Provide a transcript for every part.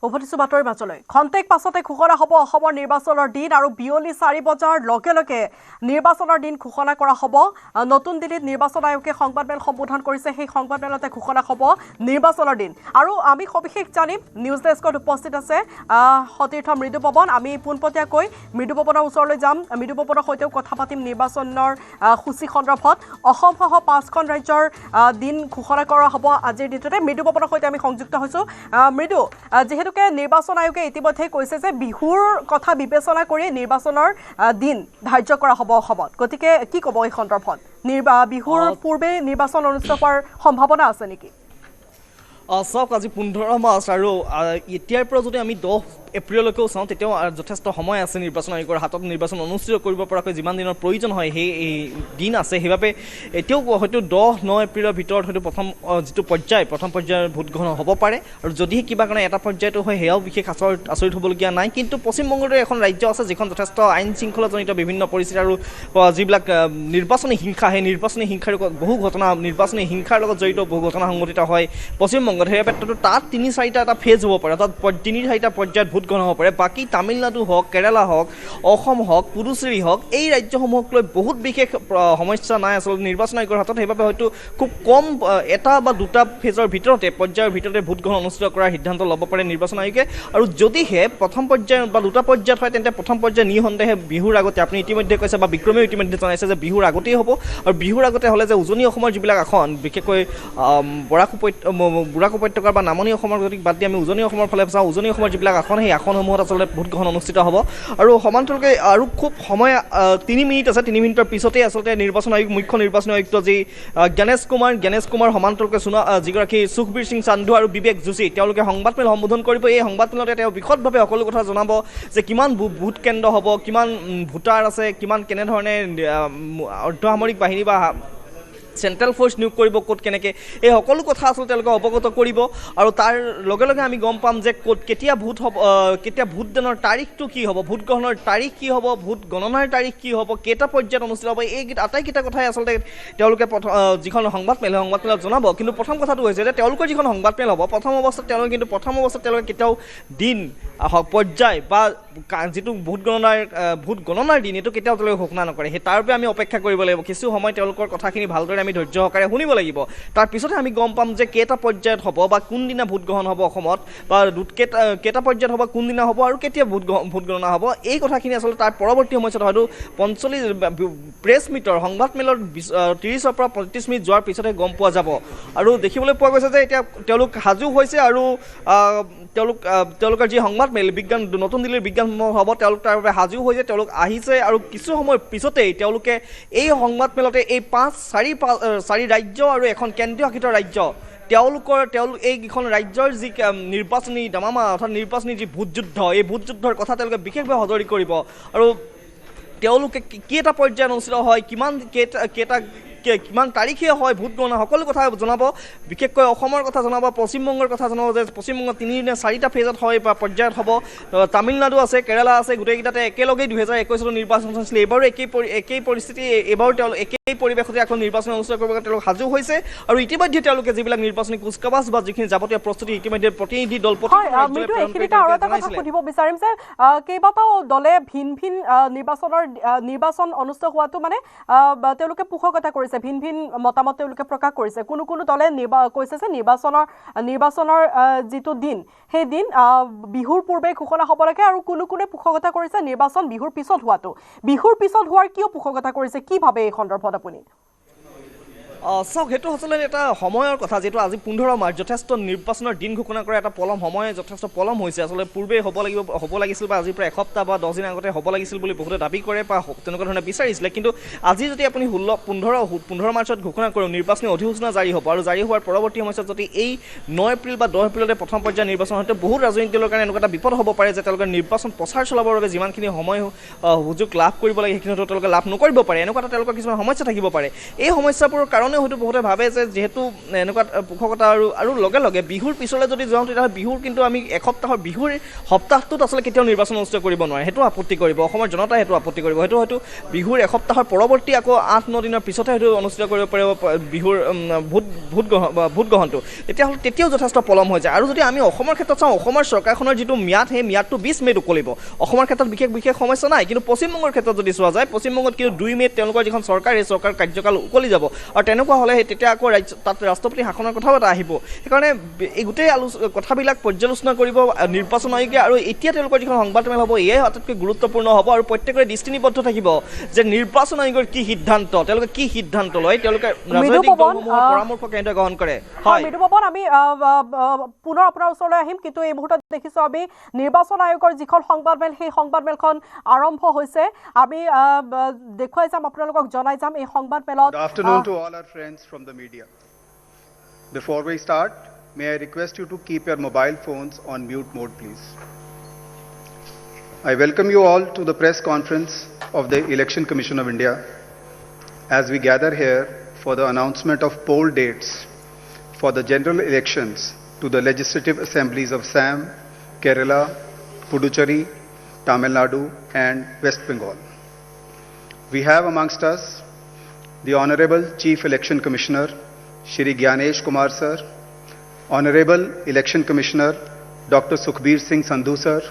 উভতিছো বাতৰিৰ মাজলৈ খন্তেক পাছতে ঘোষণা হ'ব অসমৰ নিৰ্বাচনৰ দিন আৰু বিয়লি 4 বজাৰ লগে লগে নিৰ্বাচনৰ দিন ঘোষণা কৰা হ'ব নতুন দিল্লীত নিৰ্বাচন আয়োগে সংবাদমেল সম্বোধন কৰিছে সেই সংবাদমেলতে ঘোষণা হ'ব নিৰ্বাচনৰ দিন আৰু আমি সবিশেষ জানিম নিউজ ডেস্কত উপস্থিত আছে সতীৰ্থ মৃদু পৱন আমি পোনপটীয়াকৈ মৃদু পৱনৰ ওচৰলৈ যাম মৃদু পৱনৰ সৈতেও কথা পাতিম নিৰ্বাচনৰ সূচী সন্দৰ্ভত অসমসহ 5খন ৰাজ্যৰ দিন ঘোষণা কৰা হ'ব আজিৰ দিনটোতে মৃদু পৱনৰ সৈতে আমি সংযুক্ত হৈছো মৃদু যেহেতুকে নিৰ্বাচন আয়োগে ইতিমধ্যে কৈছে যে বিহুৰ কথা বিবেচনা কৰি নিৰ্বাচনৰ দিন ধাৰ্য কৰা হ'ব অসমত গতিকে কি ক'ব এই সন্দৰ্ভত বিহুৰ পূৰ্বে নিৰ্বাচন অনুষ্ঠিত হোৱাৰ সম্ভাৱনা আছে নেকি চাওক আজি 15 মাৰ্চ আৰু এতিয়াৰ পৰা যদি আমি 10 এপ্ৰিললৈকেও চাওঁ তেতিয়াও যথেষ্ট সময় আছে নিৰ্বাচন আয়োগৰ হাতত নিৰ্বাচন অনুষ্ঠিত কৰিব পৰাকৈ যিমান দিনৰ প্ৰয়োজন হয় সেই দিন আছে সেইবাবে এতিয়াও হয়তো 10-9 এপ্ৰিলৰ ভিতৰত হয়তো প্ৰথম পৰ্যায়ৰ ভোট গ্ৰহণ হ'ব পাৰে আৰু যদিহে কিবা কাৰণে এটা পৰ্যায়তো হয় সেয়াও বিশেষ আচৰিত হ'বলগীয়া নাই কিন্তু পশ্চিমবংগৰ এখন ৰাজ্য আছে যিখন যথেষ্ট আইন শৃংখলাজনিত বিভিন্ন পৰিস্থিতি আৰু যিবিলাক নিৰ্বাচনী হিংসা সেই নিৰ্বাচনী হিংসাৰ বহু ঘটনা নিৰ্বাচনী হিংসাৰ লগত জড়িত বহু ঘটনা সংঘটিত হয় পশ্চিমবংগত সেইবাবে তাত 3-4টা এটা ফেজ হ'ব পাৰে তাত 3-4টা পৰ্যায়ত ভোট গ্ৰহণ হ'ব পাৰে বাকী তামিলনাডু হওক কেৰালা হওক অসম হওক পুডুচেৰী হওক এই ৰাজ্যসমূহক লৈ বহুত বিশেষ সমস্যা নাই আচলতে নিৰ্বাচন আয়োগৰ হাতত সেইবাবে হয়তো খুব কম এটা বা দুটা ফেজৰ ভিতৰতে পৰ্যায়ৰ ভিতৰতে ভোট গ্ৰহণ অনুষ্ঠিত কৰাৰ সিদ্ধান্ত ল'ব পাৰে নিৰ্বাচন আয়োগে আৰু যদিহে প্ৰথম পৰ্যায় বা দুটা পৰ্যায়ত হয় তেন্তে প্ৰথম পৰ্যায় নিঃসন্দেহে বিহুৰ আগতে আপুনি ইতিমধ্যে কৈছে বা বিক্ৰমেও ইতিমধ্যে জনাইছে যে বিহুৰ আগতেই হ'ব আৰু বিহুৰ আগতে হ'লে যে উজনি অসমৰ যিবিলাক আসন বিশেষকৈ বৰাক উপত্যকাৰ বা নামনি অসমৰ গতিকে বাদ দি আমি উজনি অসমৰ ফালে চাওঁ উজনি অসমৰ যিবিলাক আসন সেই আসনসমূহত আচলতে ভোট গ্ৰহণ অনুষ্ঠিত হ'ব আৰু সমান্তৰালকৈ আৰু খুব সময় 3 মিনিট আছে 3 মিনিটৰ পিছতেই আচলতে নিৰ্বাচন আয়োগ মুখ্য নিৰ্বাচন আয়ুক্ত যি গণেশ কুমাৰ সমান্তৰালকৈ যিগৰাকী সুখবীৰ সিং সান্ধু আৰু বিবেক যোশী তেওঁলোকে সংবাদমেল সম্বোধন কৰিব এই সংবাদমেলতে তেওঁ বিশদভাৱে সকলো কথা জনাব যে কিমান ভোট কেন্দ্ৰ হ'ব কিমান ভোটাৰ আছে কিমান কেনেধৰণে অৰ্ধসামৰিক বাহিনী বা চেণ্ট্ৰেল ফ'ৰ্চ নিয়োগ কৰিব ক'ত কেনেকৈ এই সকলো কথা আচলতে তেওঁলোকে অৱগত কৰিব আৰু তাৰ লগে লগে আমি গম পাম যে ক'ত কেতিয়া ভোট হ'ব কেতিয়া ভোটদানৰ তাৰিখটো কি হ'ব ভোট গ্ৰহণৰ তাৰিখ কি হ'ব ভোট গণনাৰ তাৰিখ কি হ'ব কেইটা পৰ্যায়ত অনুষ্ঠিত হ'ব এই আটাইকেইটা কথাই আচলতে তেওঁলোকে যিখন সংবাদমেলত জনাব কিন্তু প্ৰথম কথাটো হৈছে যে তেওঁলোকৰ যিখন সংবাদমেল হ'ব প্ৰথম অৱস্থাত তেওঁলোকে কেতিয়াও দিন পৰ্যায় বা যিটো ভোট গণনাৰ দিন এইটো কেতিয়াও তেওঁলোকে ঘোষণা নকৰে সেই তাৰ বাবে আমি অপেক্ষা কৰিব লাগিব কিছু সময় তেওঁলোকৰ কথাখিনি ভালদৰে আমি ধৈৰ্য সহকাৰে শুনিব লাগিব তাৰপিছতে আমি গম পাম যে কেইটা পৰ্যায়ত হ'ব বা কোনদিনা ভোট গ্ৰহণ হ'ব অসমত বা কেইটা পৰ্যায়ত হ'ব কোনদিনা হ'ব আৰু কেতিয়া ভোট গণনা হ'ব এই কথাখিনি আচলতে তাৰ পৰৱৰ্তী সময়ত হয়তো 45 প্ৰেছ মিটৰ সংবাদমেলৰ 30ৰ পৰা 35 মিনিট যোৱাৰ পিছতহে গম পোৱা যাব আৰু দেখিবলৈ পোৱা গৈছে যে এতিয়া তেওঁলোক সাজু হৈছে আৰু তেওঁলোকৰ যি সংবাদমেল নতুন দিল্লীৰ বিজ্ঞান হ'ব তেওঁলোক তাৰ বাবে সাজু হৈছে তেওঁলোক আহিছে আৰু কিছু সময় পিছতেই তেওঁলোকে এই সংবাদমেলতে এই 4 ৰাজ্য আৰু এখন কেন্দ্ৰীয় শাসিত ৰাজ্য তেওঁলোক এইকেইখন ৰাজ্যৰ যি নিৰ্বাচনী দামামা অৰ্থাৎ নিৰ্বাচনী যি ভোটযুদ্ধ এই ভোটযুদ্ধৰ কথা তেওঁলোকে বিশেষভাৱে সদৰি কৰিব আৰু তেওঁলোকে কেইটা পৰ্যায়ত অনুষ্ঠিত হয় কিমান তাৰিখে হয় ভোট গণনা সকলো কথা জনাব বিশেষকৈ অসমৰ কথা জনাব পশ্চিমবংগৰ কথা জনাব যে পশ্চিমবংগত 3-4টা ফেজত হয় বা পৰ্যায়ত হ'ব তামিলনাডু আছে কেৰালা আছে গোটেইকেইটাতে একেলগেই 2021 নিৰ্বাচন হৈছিলে এইবাৰো একেই পৰিস্থিতি এইবাৰো তেওঁলোক একেই পৰিৱেশতে আকৌ নিৰ্বাচন অনুষ্ঠিত কৰিবলৈ তেওঁলোক সাজু হৈছে আৰু ইতিমধ্যে তেওঁলোকে যিবিলাক নিৰ্বাচনী কুচকাৱাজ বা যিখিনি যাৱতীয় প্ৰস্তুতি ইতিমধ্যে প্ৰতিনিধি দল সুধিব বিচাৰিম যে কেইবাটাও দলে ভিন নিৰ্বাচন অনুষ্ঠিত হোৱাটো মানে তেওঁলোকে পোষকতা কৰিছে ভিন মতামত তেওঁলোকে প্ৰকাশ কৰিছে কোনো দলে কৈছে যে নিৰ্বাচনৰ যিটো দিন সেই দিন বিহুৰ পূৰ্বে ঘোষণা হ'ব লাগে আৰু কোনে পোষকতা কৰিছে নিৰ্বাচন বিহুৰ পিছত হোৱাৰ কিয় পোষকতা কৰিছে কি ভাবে এই সন্দৰ্ভত আপুনি চাওক সেইটো আচলতে এটা সময়ৰ কথা যিহেতু আজি 15 মাৰ্চ যথেষ্ট নিৰ্বাচনৰ দিন ঘোষণা কৰা এটা সময় যথেষ্ট পলম হৈছে আচলতে পূৰ্বে হ'ব লাগিছিল বা আজিৰ পৰা এসপ্তাহ বা 10 দিন আগতে হ'ব লাগিছিল বুলি বহুতে দাবী কৰে বা তেনেকুৱা ধৰণে বিচাৰিছিলে কিন্তু আজি যদি আপুনি 15 মাৰ্চত ঘোষণা কৰোঁ নিৰ্বাচনী অধিসূচনা জাৰি হ'ব আৰু জাৰি হোৱাৰ পৰৱৰ্তী সময়ত যদি এই 9 এপ্ৰিল বা 10 এপ্ৰিলতে প্ৰথম পৰ্যায়ৰ নিৰ্বাচন হয়তো বহুত ৰাজনৈতিক দলৰ কাৰণে এনেকুৱা এটা বিপদ হ'ব পাৰে যে তেওঁলোকে নিৰ্বাচন প্ৰচাৰ চলাবৰ বাবে যিমানখিনি সময় সুযোগ লাভ কৰিব লাগে সেইখিনি তেওঁলোকে লাভ নকৰিব পাৰে এনেকুৱা এটা তেওঁলোকৰ কিছুমান সমস্যা থাকিব পাৰে এই সমস্যাবোৰৰ কাৰণে কাৰণেও হয়তো বহুতে ভাবে যে যিহেতু এনেকুৱা পোষকতা আৰু লগে লগে বিহুৰ পিছলৈ যদি যাওঁ তেতিয়াহ'লে বিহুৰ কিন্তু আমি এসপ্তাহৰ বিহুৰ সপ্তাহটোত আচলতে কেতিয়াও নিৰ্বাচন অনুষ্ঠিত কৰিব নোৱাৰে, সেইটো আপত্তি কৰিব, অসমৰ জনতাই সেইটো আপত্তি কৰিব, সেইটো হয়তো বিহুৰ এসপ্তাহৰ পৰৱৰ্তী আকৌ 8-9 দিনৰ পিছতহে সেইটো অনুষ্ঠিত কৰিব পাৰিব বিহুৰ ভোট গ্ৰহণটো, তেতিয়াও যথেষ্ট পলম হৈ যায়। আৰু যদি আমি অসমৰ ক্ষেত্ৰত চাওঁ, অসমৰ চৰকাৰখনৰ যিটো ম্যাদ, সেই ম্যাদটো 20 মে'ত উকলিব। অসমৰ ক্ষেত্ৰত বিশেষ সমস্যা নাই, কিন্তু পশ্চিমবংগৰ ক্ষেত্ৰত যদি চোৱা যায়, পশ্চিমবংগত কিন্তু 2 মে'ত তেওঁলোকৰ যিখন চৰকাৰ, সেই চৰকাৰ কাৰ্যকাল উকলি যাব। আৰু তেনেকুৱা হ'লে তেতিয়া আকৌ তাত ৰাষ্ট্ৰপতি শাসনৰ কথাও এটা আহিব। সেইকাৰণে এই গোটেই কথাবিলাক পৰ্যালোচনা কৰিব নিৰ্বাচন আয়োগে। আৰু এতিয়া তেওঁলোকৰ যিখন সংবাদমেল হ'ব, এয়াই আটাইতকৈ গুৰুত্বপূৰ্ণ হ'ব। আৰু প্ৰত্যেকৰে দৃষ্টিনিবদ্ধ থাকিব যে নিৰ্বাচন আয়োগৰ কি সিদ্ধান্ত, তেওঁলোকে কি সিদ্ধান্ত লয়, তেওঁলোকে ৰাজনৈতিক দলসমূহৰ পৰামৰ্শ কেনেদৰে গ্ৰহণ কৰে। হয় মৃদুপৱন, আমি পুনৰ আপোনাৰ ওচৰলৈ আহিম, কিন্তু এই মুহূৰ্তত দেখিছোঁ আমি নিৰ্বাচন আয়োগৰ যিখন সংবাদমেল, সেই সংবাদমেলখন আৰম্ভ হৈছে। আমি দেখুৱাই যাম, আপোনালোকক জনাই যাম এই সংবাদমেলত। Good afternoon to all our friends from the media. Before we start, may I request you to keep your mobile phones on mute mode, please. I welcome you all to the press conference of the Election Commission of India as we gather here for the announcement of poll dates for the general elections to the legislative assemblies of Assam, Kerala, Puducherry, Tamil Nadu and West Bengal. We have amongst us the Honorable Chief Election Commissioner Shri Gyanesh Kumar Sir, Honorable Election Commissioner Dr. Sukhbir Singh Sandhu Sir,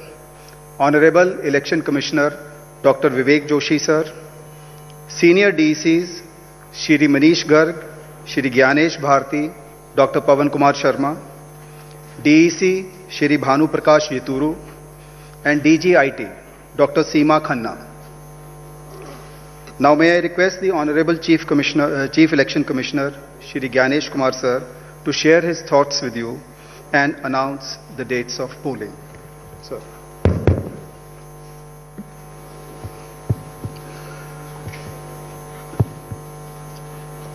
Honorable Election Commissioner Dr. Vivek Joshi Sir, Senior DECs Shri Manish Garg, Shri Gyanesh Bharti, Dr. Pawan Kumar Sharma, DEC Shri Bhanu Prakash Yituru, and DGIT Dr. Seema Khanna. Now may I request the Honorable Chief Election Commissioner Shri Gyanesh Kumar Sir to share his thoughts with you and announce the dates of polling. Sir.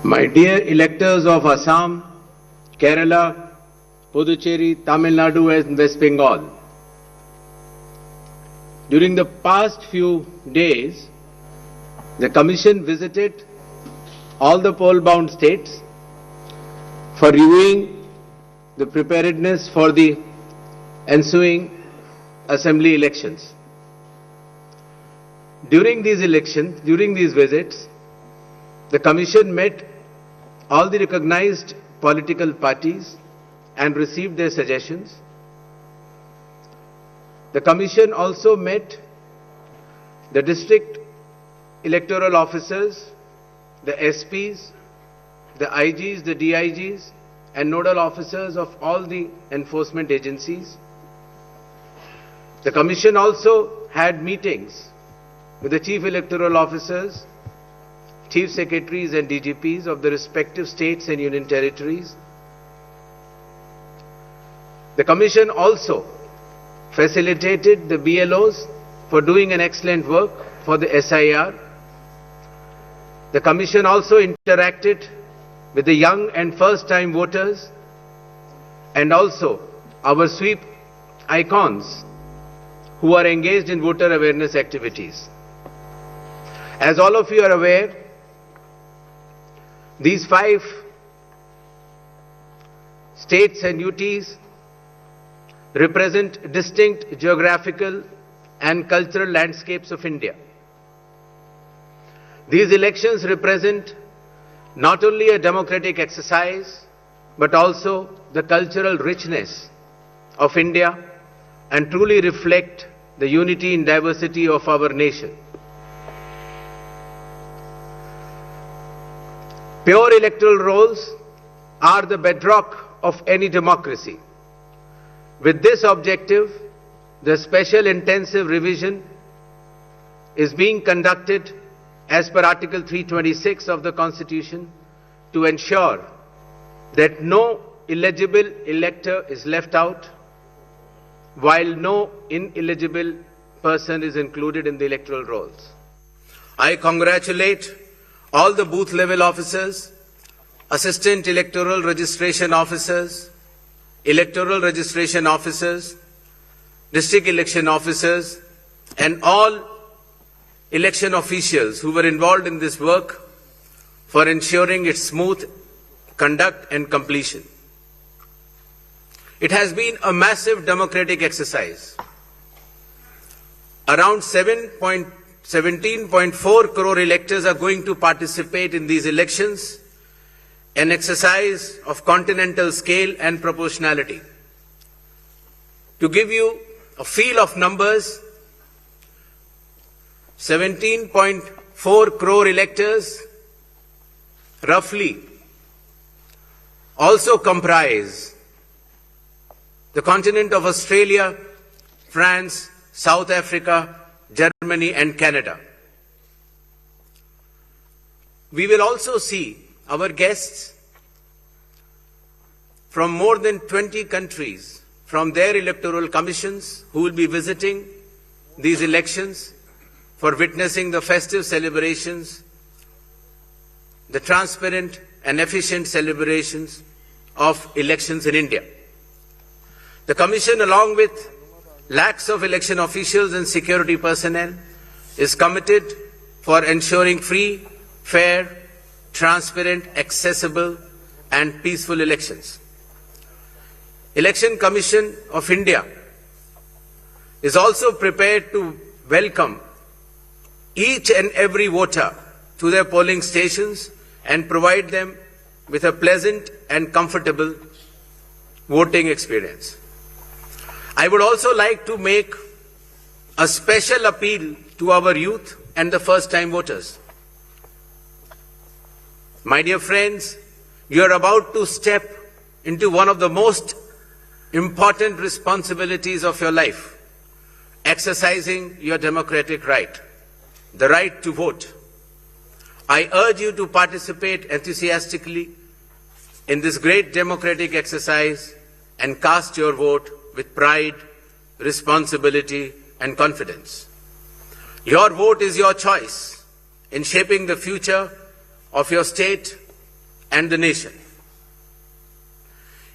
My dear electors of Assam, Kerala, Puducherry, Tamil Nadu and West Bengal, during the past few days, the Commission visited all the poll-bound states for reviewing the preparedness for the ensuing assembly elections. During these visits, the Commission met all the recognized political parties and received their suggestions. The Commission also met the district electoral officers, the SPs, the IGs, the DIGs, and nodal officers of all the enforcement agencies. The Commission also had meetings with the chief electoral officers, chief secretaries and DGPs of the respective states and union territories. The Commission also facilitated the BLOs for doing an excellent work for the SIR. The Commission also interacted with the young and first-time voters and also our sweep icons who are engaged in voter awareness activities. As all of you are aware, these 5 states and UTs represent distinct geographical and cultural landscapes of India. These elections represent not only a democratic exercise, but also the cultural richness of India and truly reflect the unity and diversity of our nation. Pure electoral rolls are the bedrock of any democracy. With this objective, the special intensive revision is being conducted as per Article 326 of the Constitution to ensure that no illegible elector is left out, while no ineligible person is included in the electoral rolls. I congratulate all the booth level officers, assistant electoral registration officers, electoral registration officers, district election officers, and all election officials who were involved in this work for ensuring its smooth conduct and completion. It has been a massive democratic exercise. Around 17.4 crore electors are going to participate in these elections, an exercise of continental scale and proportionality. To give you a feel of numbers, 17.4 crore electors roughly also comprise the continent of Australia, France, South Africa, Germany and Canada. We will also see our guests from more than 20 countries from their electoral commissions who will be visiting these elections for witnessing the festive celebrations, the transparent and efficient celebrations of elections in India. The Commission, along with lakhs of election officials and security personnel, is committed for ensuring free, fair, transparent, accessible and peaceful elections. Election Commission of India is also prepared to welcome each and every voter to their polling stations and provide them with a pleasant and comfortable voting experience. I would also like to make a special appeal to our youth and the first-time voters. My dear friends, you are about to step into one of the most important responsibilities of your life, exercising your democratic right, the right to vote. I urge you to participate enthusiastically in this great democratic exercise and cast your vote with pride, responsibility and confidence. Your vote is your choice in shaping the future of your state and the nation.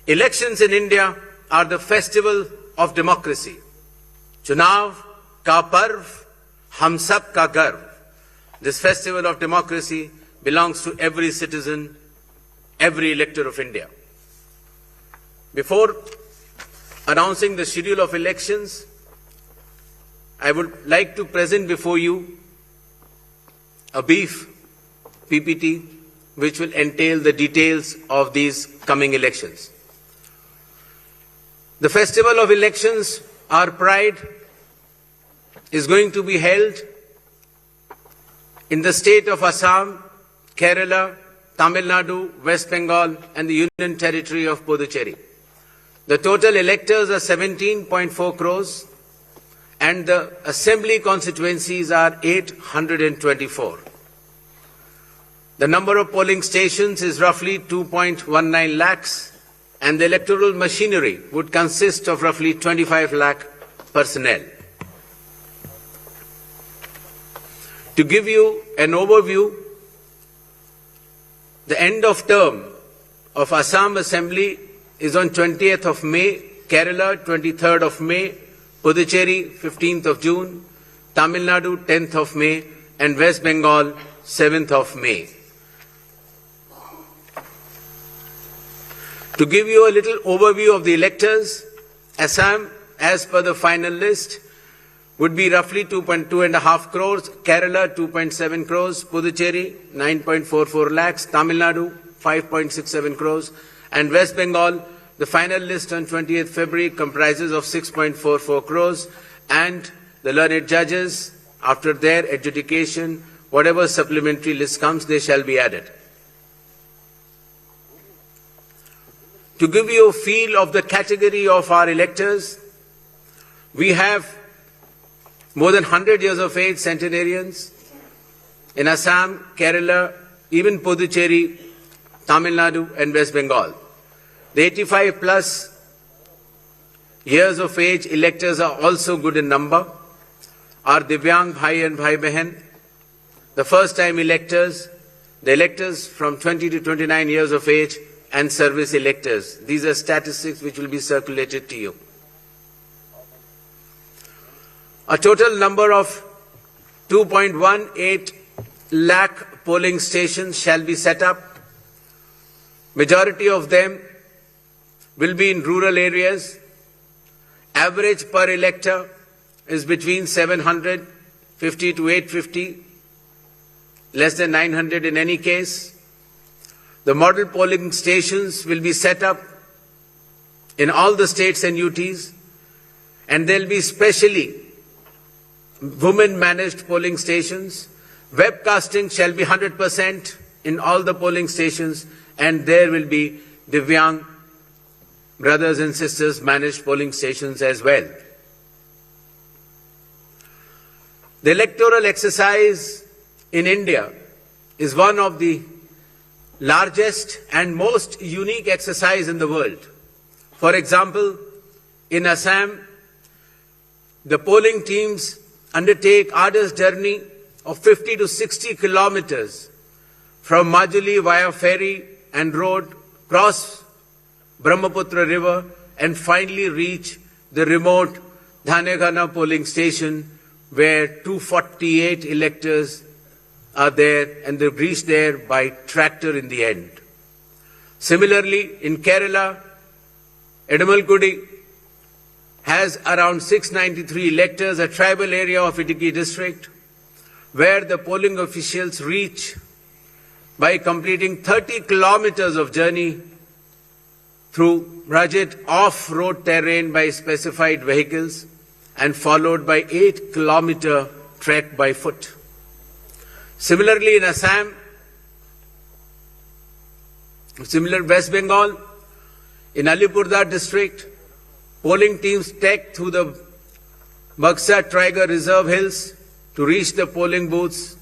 Elections in India are the festival of democracy. Chunav ka parv, hum sab ka garv. This festival of democracy belongs to every citizen, every elector of India. Before announcing the schedule of elections, I would like to present before you a brief PPT which will entail the details of these coming elections. The festival of elections, our pride, is going to be held in the state of Assam, Kerala, Tamil Nadu, West Bengal and the Union Territory of Puducherry. The total electors are 17.4 crores and the assembly constituencies are 824. The number of polling stations is roughly 2.19 lakhs and the electoral machinery would consist of roughly 25 lakh personnel. To give you an overview, the end of term of Assam Assembly is on 20th of May, Kerala 23rd of May, Puducherry 15th of June, Tamil Nadu 10th of May and West Bengal 7th of May. To give you a little overview of the electors, Assam, as per the final list, would be roughly 2.5 crores, Kerala 2.7 crores, Puducherry 9.44 lakhs, Tamil Nadu 5.67 crores, and West Bengal, the final list on 20th February comprises of 6.44 crores, and the learned judges, after their adjudication, whatever supplementary list comes, they shall be added. To give you a feel of the category of our electors, we have more than 100 years of age centenarians in Assam, Kerala, even Puducherry, Tamil Nadu and West Bengal. The 85 plus years of age electors are also good in number. Our Divyang Bhai and Bhai Behan, the first time electors, the electors from 20 to 29 years of age and service electors. These are statistics which will be circulated to you. A total number of 2.18 lakh polling stations shall be set up. Majority of them will be in rural areas. Average per elector is between 750 to 850, less than 900 in any case. The model polling stations will be set up in all the states and UTs, and they'll be specially women-managed polling stations. Webcasting shall be 100% in all the polling stations, and there will be Divyang brothers and sisters managed polling stations as well. The electoral exercise in India is one of the largest and most unique exercise in the world. For example, in Assam, the polling teams undertake arduous journey of 50 to 60 kilometers from Majuli via ferry and road, cross Brahmaputra River, and finally reach the remote Dhanegana polling station where 248 electors are there, and they reach there by tractor in the end. Similarly, in Kerala, Edamalkudi has around 693 electors, a tribal area of Idukki district, where the polling officials reach by completing 30 kilometers of journey through rugged off-road terrain by specified vehicles and followed by 8-kilometer trek by foot. Similarly, in Assam, West Bengal, in Alipurdar district, polling teams trek through the Buxa Tiger Reserve Hills to reach the polling booths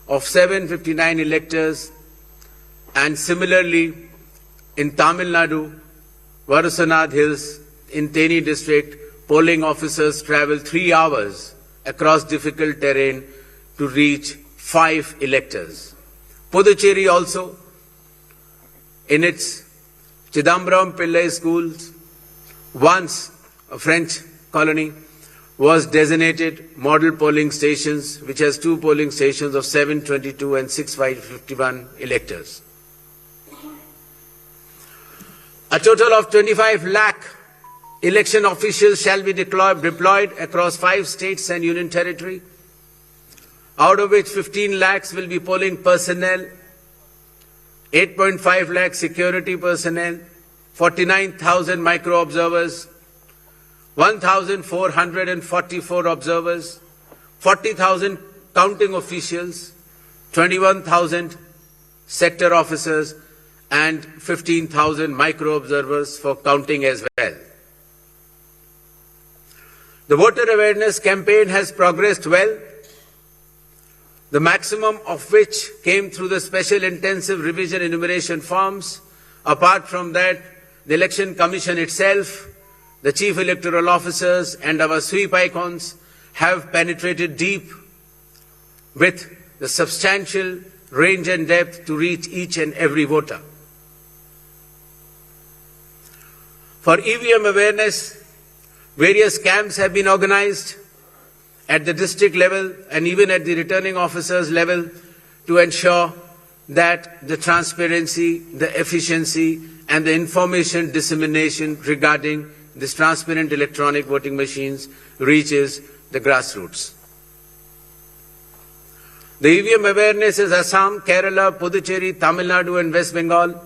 of 759 electors. And similarly, in Tamil Nadu, Varasanad Hills, in Teni district, polling officers travel 3 hours across difficult terrain to reach 5 electors. Puducherry also, in its Chidambaram Pillai schools, once a French colony, was designated model polling stations, which has 2 polling stations of 722 and 651 electors. A total of 25 lakh election officials shall be deployed across 5 states and union territory, out of which 15 lakhs will be polling personnel, 8.5 lakh security personnel, 49,000 micro-observers, 1,444 observers, 40,000 counting officials, 21,000 sector officers, and 15,000 micro-observers for counting as well. The voter awareness campaign has progressed well, the maximum of which came through the special intensive revision enumeration forms. Apart from that, the Election Commission itself, the Chief Electoral Officers and our sweep icons have penetrated deep with the substantial range and depth to reach each and every voter. For EVM awareness, various camps have been organized at the district level and even at the returning officers level to ensure that the transparency, the efficiency, and the information dissemination regarding this transparent electronic voting machines reaches the grassroots. The EVM awareness is Assam, Kerala, Puducherry, Tamil Nadu, and West Bengal.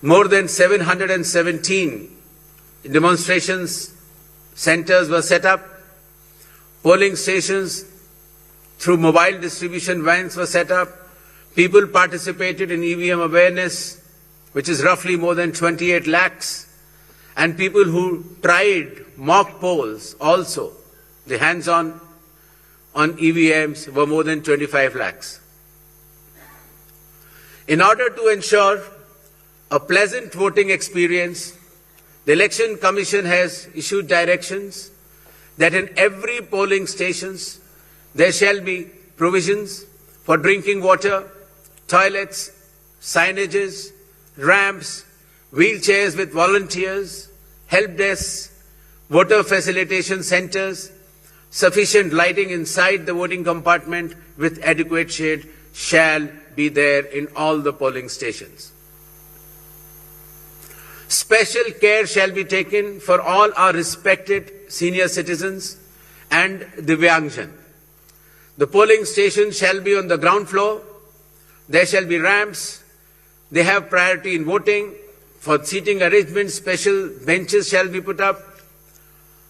More than 717 demonstrations centers were set up. Polling stations through mobile distribution vans were set up. People participated in EVM awareness, which is roughly more than 28 lakhs. And people who tried mock polls also, the hands-on on EVMs, were more than 25 lakhs. In order to ensure a pleasant voting experience, the Election Commission has issued directions that in every polling stations there shall be provisions for drinking water, toilets, signages, ramps, wheelchairs with volunteers, help desks, voter facilitation centers, sufficient lighting inside the voting compartment with adequate shade shall be there in all the polling stations. Special care shall be taken for all our respected senior citizens and Divyangjan. The polling station shall be on the ground floor. There shall be ramps. They have priority in voting. For seating arrangements, special benches shall be put up.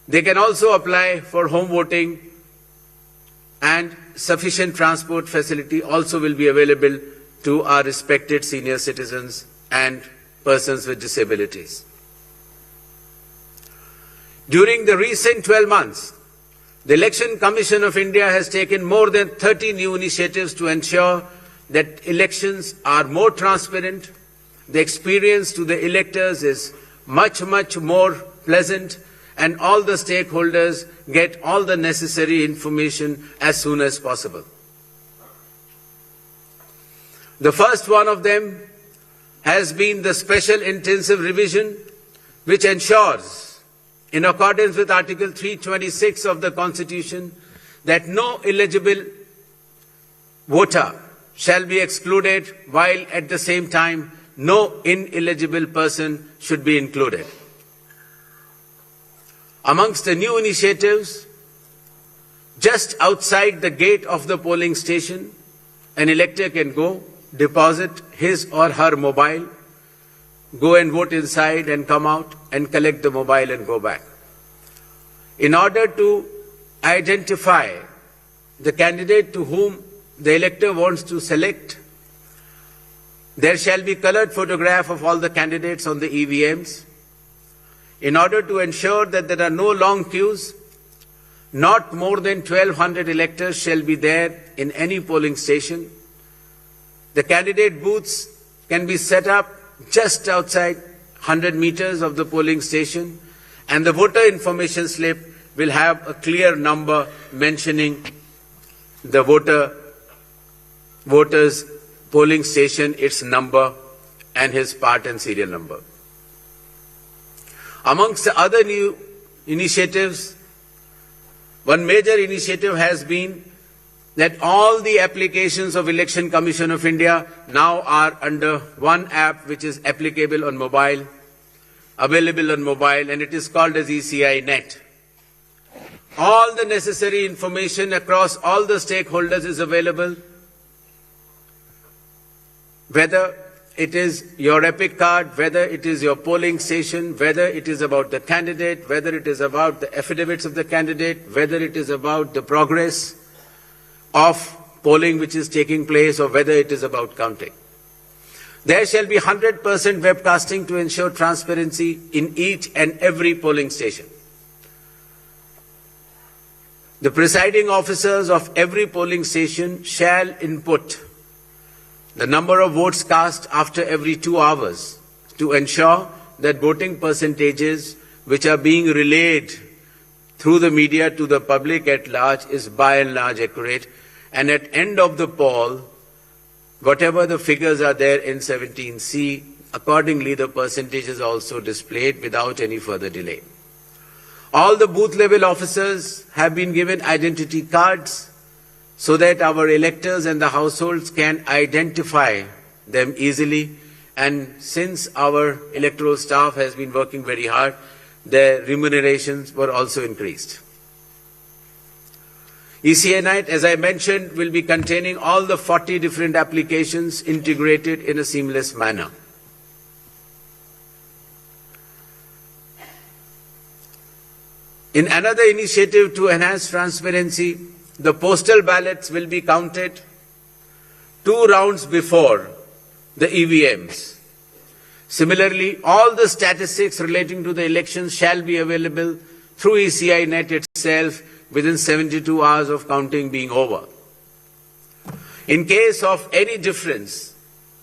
They can also apply for home voting, and sufficient transport facility also will be available to our respected senior citizens and persons with disabilities. During the recent 12 months, the Election Commission of India has taken more than 30 new initiatives to ensure that elections are more transparent. The experience to the electors is much more pleasant, and all the stakeholders get all the necessary information as soon as possible. The first one of them has been the special intensive revision, which ensures, in accordance with Article 326 of the Constitution, that no eligible voter shall be excluded, while at the same time no ineligible person should be included. Amongst the new initiatives, just outside the gate of the polling station, an elector can go, deposit his or her mobile, go and vote inside and come out and collect the mobile and go back. In order to identify the candidate to whom the elector wants to select, there shall be colored photograph of all the candidates on the EVMs. In order to ensure that there are no long queues, not more than 1,200 electors shall be there in any polling station. The candidate booths can be set up just outside 100 meters of the polling station, and the voter information slip will have a clear number mentioning the voter's polling station, its number, and his part and serial number. Amongst the other new initiatives, one major initiative has been that all the applications of Election Commission of India now are under one app which is applicable on mobile, available on mobile, and it is called as ECI Net. All the necessary information across all the stakeholders is available, whether it is your EPIC card, whether it is your polling station, whether it is about the candidate, whether it is about the affidavits of the candidate, whether it is about the progress of polling which is taking place, or whether it is about counting. There shall be 100% webcasting to ensure transparency in each and every polling station. The presiding officers of every polling station shall input the number of votes cast after every 2 hours to ensure that voting percentages which are being relayed through the media to the public at large is by and large accurate. And at end of the poll, whatever the figures are there in 17C, accordingly the percentage is also displayed without any further delay. All the booth level officers have been given identity cards so that our electors and the households can identify them easily. And since our electoral staff has been working very hard, their remunerations were also increased. ECI Net, as I mentioned, will be containing all the 40 different applications integrated in a seamless manner. In another initiative to enhance transparency, the postal ballots will be counted 2 rounds before the EVMs. Similarly, all the statistics relating to the elections shall be available through ECI Net itself within 72 hours of counting being over. In case of any difference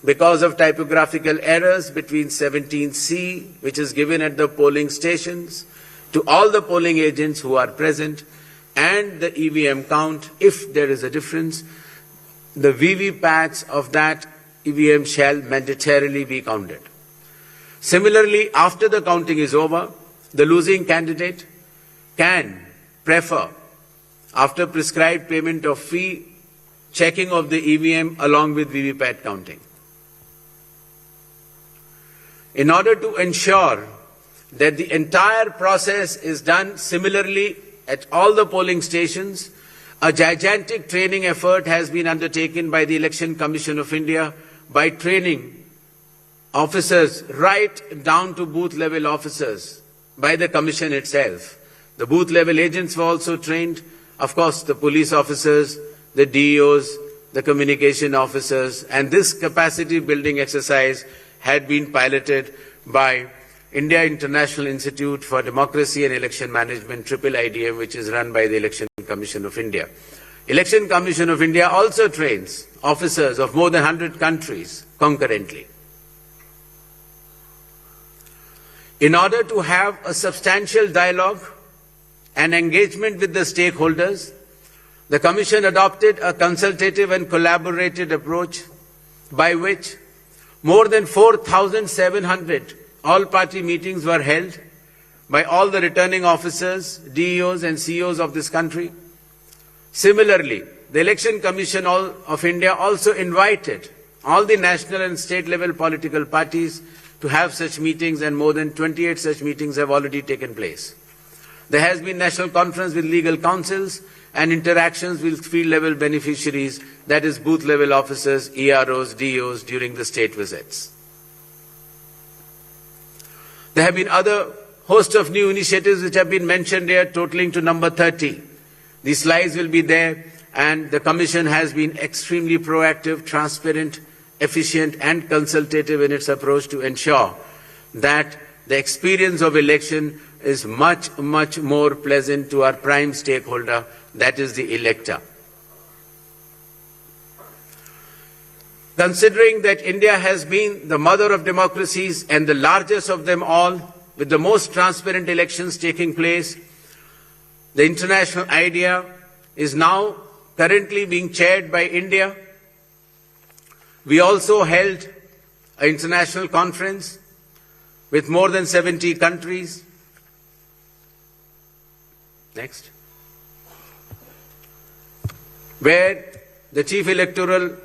because of typographical errors between 17C, which is given at the polling stations, to all the polling agents who are present, and the EVM count, if there is a difference, the VVPATs of that EVM shall mandatorily be counted. Similarly, after the counting is over, the losing candidate can prefer, after prescribed payment of fee, checking of the EVM along with VVPAT counting. in order to ensure that the entire process is done similarly at all the polling stations, a gigantic training effort has been undertaken by the Election Commission of India by training officers right down to booth level officers by the Commission itself. The booth level agents were also trained, of course the police officers, the DEOs, the communication officers, and this capacity building exercise had been piloted by India International Institute for Democracy and Election Management, IIIDM, which is run by the Election Commission of India. Election Commission of India also trains officers of more than 100 countries concurrently. In order to have a substantial dialogue and engagement with the stakeholders, the Commission adopted a consultative and collaborative approach by which more than 4,700 all-party meetings were held by all the returning officers, DEOs and CEOs of this country. Similarly, the Election Commission of India also invited all the national and state level political parties to have such meetings, and more than 28 such meetings have already taken place. There has been national conference with legal councils and interactions with field level beneficiaries, that is booth level officers, EROs, DEOs during the state visits. There have been other host of new initiatives which have been mentioned here, totaling to number 30. These slides will be there, and the Commission has been extremely proactive, transparent, efficient and consultative in its approach to ensure that the experience of election is much more pleasant to our prime stakeholder, that is the elector. Considering that India has been the mother of democracies and the largest of them all, with the most transparent elections taking place, the international idea is now currently being chaired by India. We also held an international conference with more than 70 countries. Next. Where the chief electoral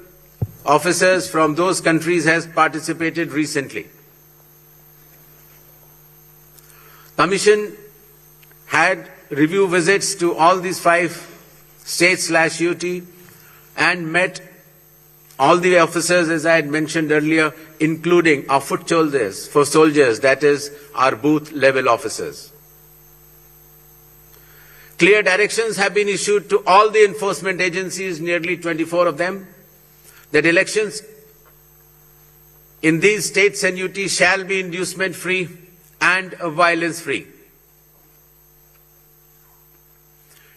officers from those countries has participated recently. Commission had review visits to all these 5 states/UT and met all the officers, as I had mentioned earlier, including our foot soldiers, that is our booth level officers. Clear directions have been issued to all the enforcement agencies, nearly 24 of them, that elections in these states and UT shall be inducement-free and violence-free.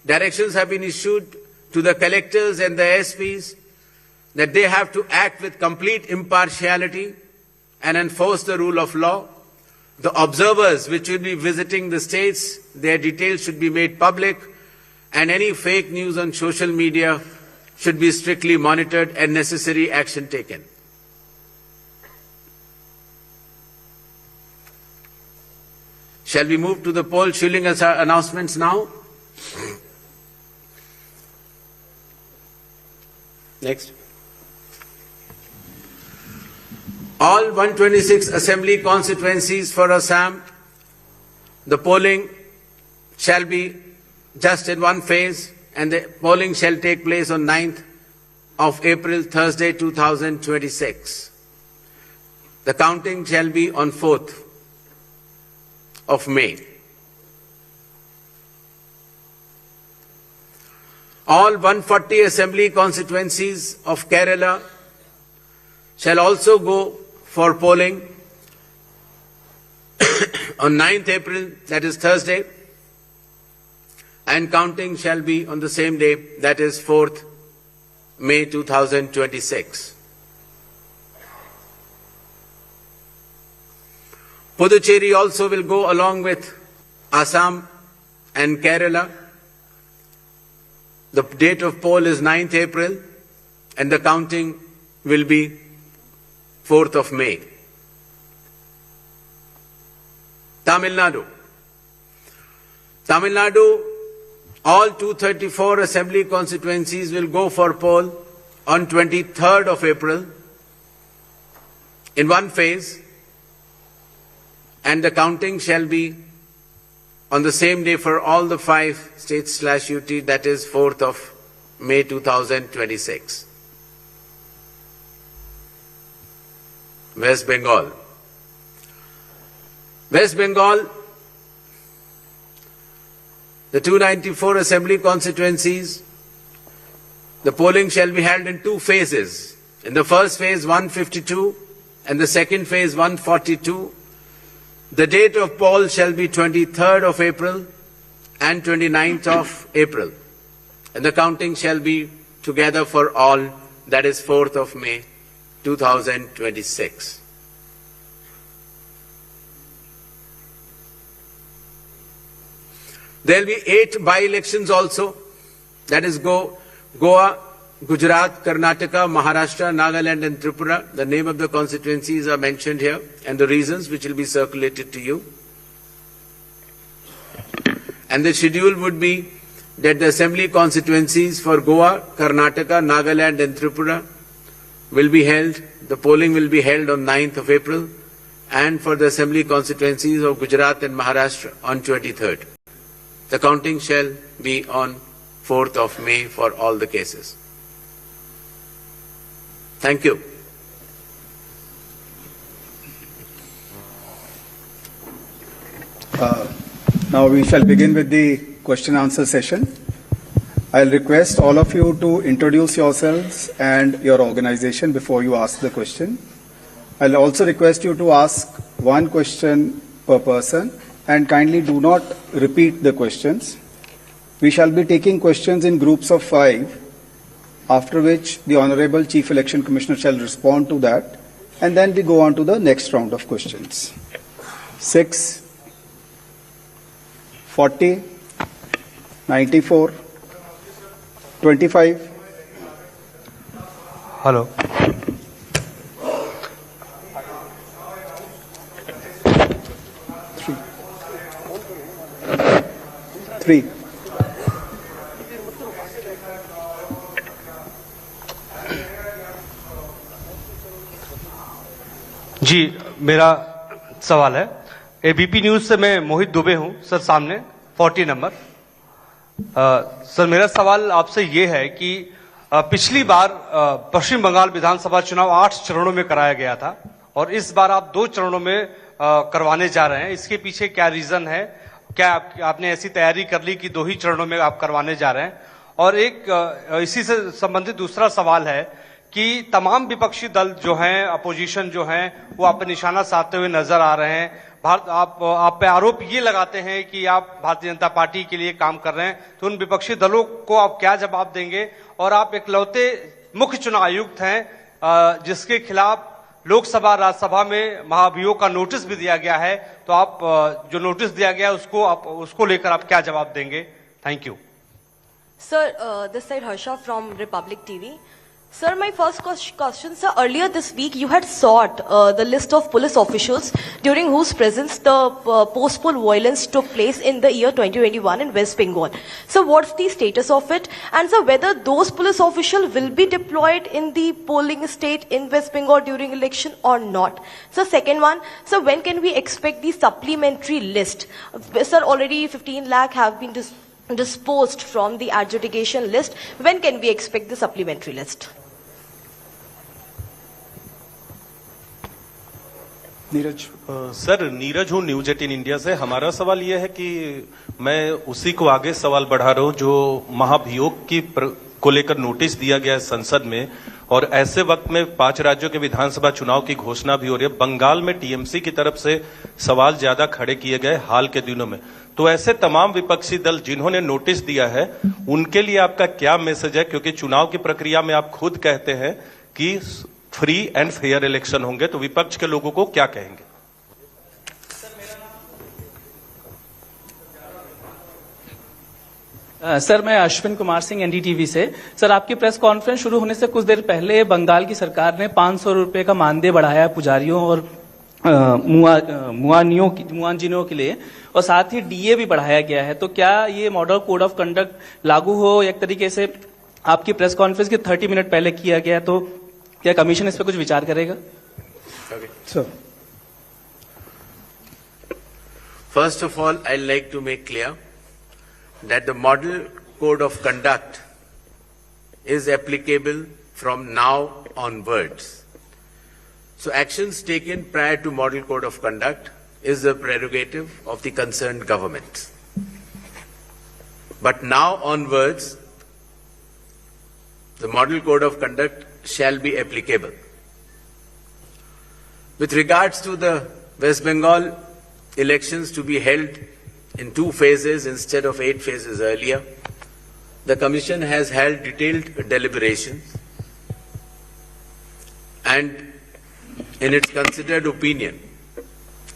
Directions have been issued to the collectors and the SPs that they have to act with complete impartiality and enforce the rule of law. The observers which will be visiting the states, their details should be made public, and any fake news on social media should be strictly monitored and necessary action taken. Shall we move to the poll shilling announcements now? Next. All 126 assembly constituencies for Assam, the polling shall be just in one phase, and the polling shall take place on 9th of April, Thursday, 2026. The counting shall be on 4th of May. All 140 assembly constituencies of Kerala shall also go for polling on 9th April, that is Thursday, and counting shall be on the same day, that is 4th May 2026. Puducherry also will go along with Assam and Kerala. The date of poll is 9th April and the counting will be 4th of May. Tamil Nadu. Tamil Nadu, all 234 assembly constituencies will go for poll on 23rd of April in one phase, and the counting shall be on the same day for all the 5 states/UT, that is 4th of May 2026. West Bengal. West Bengal, the 294 assembly constituencies, the polling shall be held in 2 phases. In the first phase, 152, and the second phase, 142. The date of poll shall be 23rd of April and 29th of April. And the counting shall be together for all, that is 4th of May 2026. There will be 8 by-elections also, that is Goa, Gujarat, Karnataka, Maharashtra, Nagaland and Tripura. The name of the constituencies are mentioned here and the reasons which will be circulated to you. And the schedule would be that the assembly constituencies for Goa, Karnataka, Nagaland and Tripura will be held, the polling will be held on 9th of April, and for the assembly constituencies of Gujarat and Maharashtra on 23rd. The counting shall be on 4th of May for all the cases. Thank you. Now we shall begin with the question answer session. I'll request all of you to introduce yourselves and your organization before you ask the question. I'll also request you to ask one question per person and kindly do not repeat the questions. We shall be taking questions in groups of 5, after which the Honorable Chief Election Commissioner shall respond to that, and then we go on to the next round of questions. 6, 40, 94, 25. Hello. 3. जी, मेरा सवाल है ABP news से मैं मोहित दुबे हूं sir, सामने 40 number. Sir मेरा सवाल आपसे ये है कि पिछली बार पश्चिम बंगाल विधानसभा चुनाव 8 चरणों में कराया गया था और इस बार आप 2 चरणों में करवाने जा रहे हैं। इसके पीछे क्या रीजन है? क्या आपने ऐसी तैयारी कर ली कि 2 ही चरणों में आप करवाने जा रहे हैं? और एक इसी से संबंधित दूसरा सवाल है कि तमाम विपक्षी दल जो हैं, अपोजिशन जो हैं, वो आप पे निशाना साधते हुए नजर आ रहे हैं। आप पे आरोप ये लगाते हैं कि आप भारतीय जनता पार्टी के लिए काम कर रहे हैं, तो उन विपक्षी दलों को आप क्या जवाब देंगे? और आप इकलौते मुख्य चुनाव आयुक्त हैं जिसके खिलाफ लोकसभा राज्यसभा में महाभियोग का नोटिस भी दिया गया है, तो आप जो नोटिस दिया गया है उसको लेकर आप क्या जवाब देंगे? Thank you sir. This side Harsha from Republic TV. Sir, my first question, sir, earlier this week you had sought the list of police officials during whose presence the post-poll violence took place in the year 2021 in West Bengal. So what's the status of it? And sir, whether those police officials will be deployed in the polling state in West Bengal during election or not? So second one, sir, when can we expect the supplementary list? Sir, already 15 lakh have been disposed from the adjudication list. When can we expect the supplementary list? Neeraj. Sir, Neeraj हूँ news 18 India से। हमारा सवाल यह है कि मैं उसी को आगे सवाल बढ़ा रहा हूँ जो महाभियोग को लेकर नोटिस दिया गया है संसद में, और ऐसे वक्त में 5 राज्यों के विधानसभा चुनाव की घोषणा भी हो रही है। बंगाल में टीएमसी की तरफ से सवाल ज्यादा खड़े किए गए हाल के दिनों में, तो ऐसे तमाम विपक्षी दल जिन्होंने नोटिस दिया है उनके लिए आपका क्या मैसेज है? क्योंकि चुनाव की प्रक्रिया में आप खुद कहते हैं कि फ्री एंड फेयर इलेक्शन होंगे, तो विपक्ष के लोगों को क्या कहेंगे? सर, मैं अश्विन कुमार सिंह एनडीटीवी से। सर, आपकी प्रेस कॉन्फ्रेंस शुरू होने से कुछ देर पहले बंगाल की सरकार ने 500 रुपए का मानदेय बढ़ाया पुजारियों और मुआजिनों के लिए, और साथ ही डीए भी बढ़ाया गया है। तो क्या ये मॉडल कोड ऑफ कंडक्ट लागू हो एक तरीके से आपकी प्रेस कॉन्फ्रेंस के 30 मिनट पहले किया गया, तो क्या कमीशन इस पर कुछ विचार करेगा? First of all, I'd like to make clear that the model code of conduct is applicable from now onwards. So actions taken prior to model code of conduct is the prerogative of the concerned government. But now onwards, the model code of conduct shall be applicable. With regards to the West Bengal elections to be held in 2 phases instead of 8 phases earlier, the Commission has held detailed deliberations, and in its considered opinion,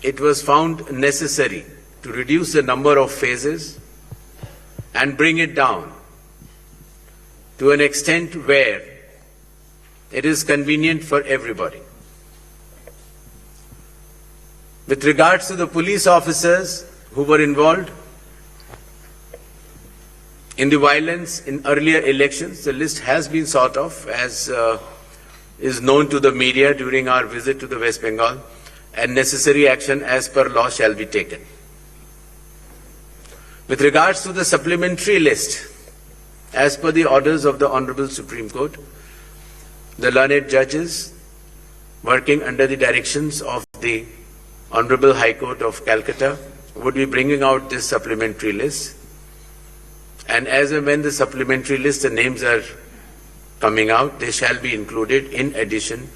it was found necessary to reduce the number of phases and bring it down to an extent where it is convenient for everybody. With regards to the police officers who were involved in the violence in earlier elections, the list has been sort of, as is known to the media during our visit to the West Bengal, and necessary action as per law shall be taken. With regards to the supplementary list, as per the orders of the Honorable Supreme Court, the learned judges working under the directions of the Honorable High Court of Calcutta would be bringing out this supplementary list. And as and when the supplementary list, the names are coming out, they shall be included in addition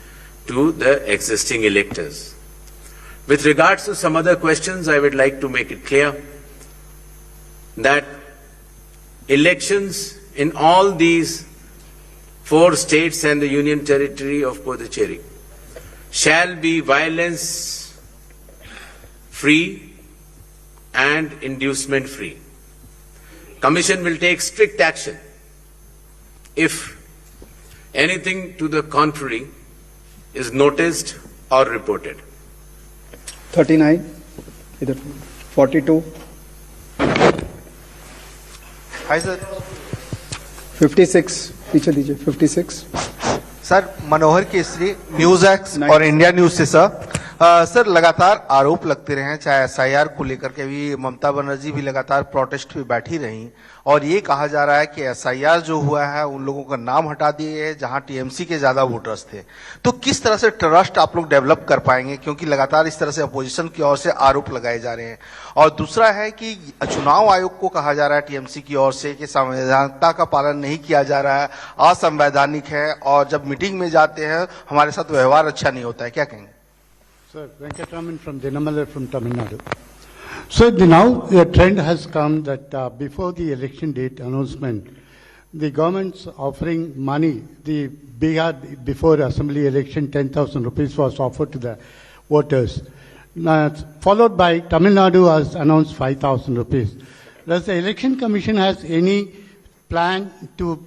to the existing electors. With regards to some other questions, I would like to make it clear that elections in all these 4 states and the Union Territory of Puducherry shall be violence-free and inducement-free. Commission will take strict action if anything to the contrary is noticed or reported. 39, either 42, hi sir 56, पीछे दीजिए 56. Sir मनोहर Kesari news x और India news से sir लगातार आरोप लगते रहे हैं, चाहे एसआईआर को लेकर के भी ममता बनर्जी भी लगातार प्रोटेस्ट पे बैठी रही, और ये कहा जा रहा है कि एसआईआर जो हुआ है उन लोगों का नाम हटा दिए गए जहां टीएमसी के ज्यादा वोटर्स थे. तो किस तरह से ट्रस्ट आप लोग डेवलप कर पाएंगे, क्योंकि लगातार इस तरह से अपोजिशन की ओर से आरोप लगाए जा रहे हैं. और दूसरा है कि चुनाव आयोग को कहा जा रहा है टीएमसी की ओर से कि संवैधानिकता का पालन नहीं किया जा रहा है, असंवैधानिक है, और जब मीटिंग में जाते हैं हमारे साथ व्यवहार अच्छा नहीं होता है. क्या कहेंगे? Sir, Venkataraman from Dinamala from Tamil Nadu. So now the trend has come that before the election date announcement, the government's offering money. The Bihar before assembly election 10,000 rupees was offered to the voters. Now, followed by Tamil Nadu has announced 5,000 rupees. Does the election commission has any plan to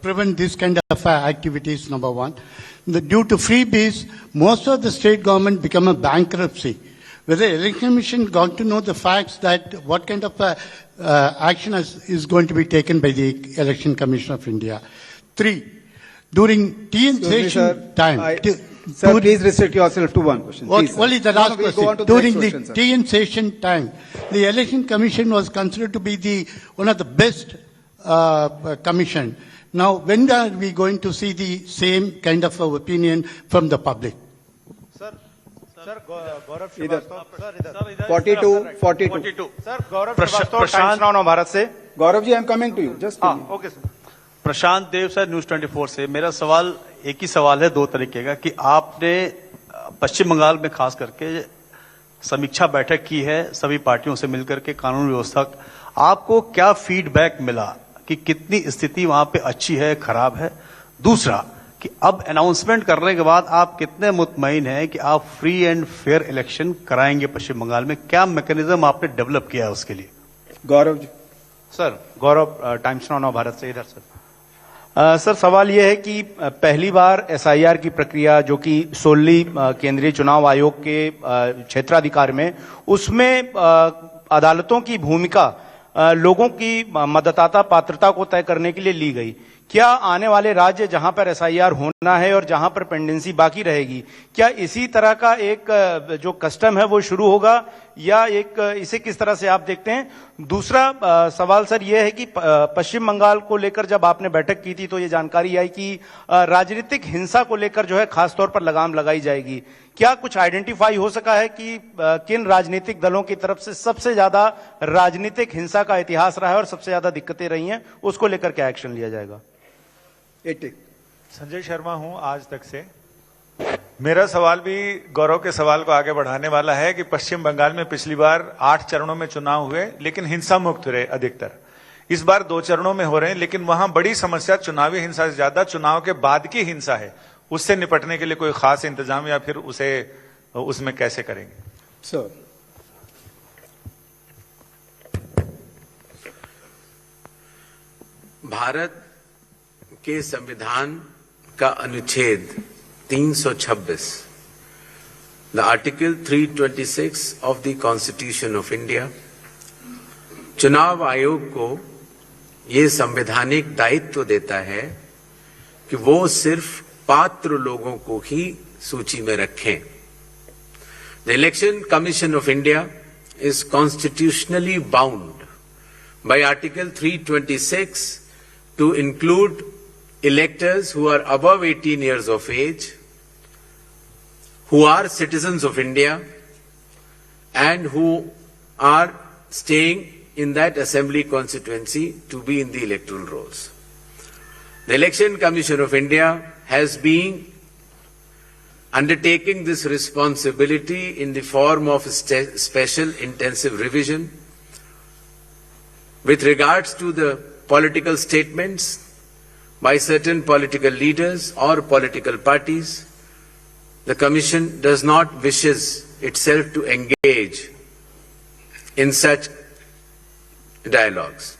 prevent this kind of activities? Number one. Due to freebies, most of the state government become a bankruptcy. Whether the election commission got to know the facts that what kind of action is going to be taken by the Election Commission of India. 3, during TN session time. Sir, please restrict yourself to one question. Only the last question. During the TN session time, the Election Commission was considered to be one of the best commission. Now, when are we going to see the same kind of opinion from the public? Sir Gaurav Srivastava, sir 42. Sir Gaurav Srivastava Times Now Bharat से. Gaurav ji, I am coming to you. Just okay sir. Prashant Dev sir, news 24 से. मेरा सवाल एक ही सवाल है, 2 तरीके का, कि आपने पश्चिम बंगाल में खास करके समीक्षा बैठक की है सभी पार्टियों से मिलकर के कानून व्यवस्था. आपको क्या फीडबैक मिला कि कितनी स्थिति वहां पे अच्छी है, खराब है? दूसरा, कि अब अनाउंसमेंट करने के बाद आप कितने मुतमईन हैं कि आप फ्री एंड फेयर इलेक्शन कराएंगे पश्चिम बंगाल में? क्या मैकेनिज्म आपने डेवलप किया है उसके लिए? गौरव जी. सर गौरव टाइम्स नाउ भारत से. इधर सर. सर सवाल यह है कि पहली बार एसआईआर की प्रक्रिया जो कि सोली केंद्रीय चुनाव आयोग के क्षेत्राधिकार में, उसमें अदालतों की भूमिका लोगों की मतदाता पात्रता को तय करने के लिए ली गई. क्या आने वाले राज्य जहां पर एसआईआर होना है और जहां पर पेंडेंसी बाकी रहेगी, क्या इसी तरह का एक जो कस्टम है वो शुरू होगा, या एक इसे किस तरह से आप देखते हैं? दूसरा सवाल सर ये है कि पश्चिम बंगाल को लेकर जब आपने बैठक की थी तो ये जानकारी आई कि राजनीतिक हिंसा को लेकर जो है खासतौर पर लगाम लगाई जाएगी। क्या कुछ आइडेंटिफाई हो सका है कि किन राजनीतिक दलों की तरफ से सबसे ज्यादा राजनीतिक हिंसा का इतिहास रहा है और सबसे ज्यादा दिक्कतें रही हैं, उसको लेकर क्या एक्शन लिया जाएगा? संजय शर्मा हूं आज तक से। मेरा सवाल भी गौरव के सवाल को आगे बढ़ाने वाला है कि पश्चिम बंगाल में पिछली बार 8 चरणों में चुनाव हुए, लेकिन हिंसा मुक्त रहे अधिकतर। इस बार 2 चरणों में हो रहे हैं, लेकिन वहां बड़ी समस्या चुनावी हिंसा से ज्यादा चुनाव के बाद की हिंसा है। उससे निपटने के लिए कोई खास इंतजाम या फिर उसमें कैसे करेंगे? सर, भारत के संविधान का अनुच्छेद 326, the article 326 of the constitution of India, चुनाव आयोग को ये संवैधानिक दायित्व देता है कि वो सिर्फ पात्र लोगों को ही सूची में रखें। The election commission of India is constitutionally bound by article 326 to include electors who are above 18 years of age, who are citizens of India, and who are staying in that assembly constituency to be in the electoral rolls. The Election Commission of India has been undertaking this responsibility in the form of special intensive revision with regards to the political statements by certain political leaders or political parties. The Commission does not wishes itself to engage in such dialogues.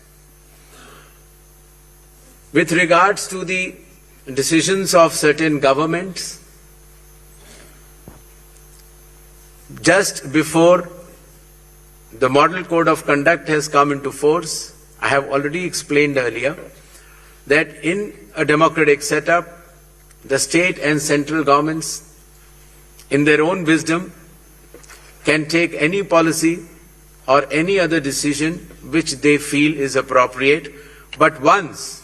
With regards to the decisions of certain governments, just before the Model Code of Conduct has come into force, I have already explained earlier that in a democratic setup, the state and central governments, in their own wisdom, can take any policy or any other decision which they feel is appropriate. But once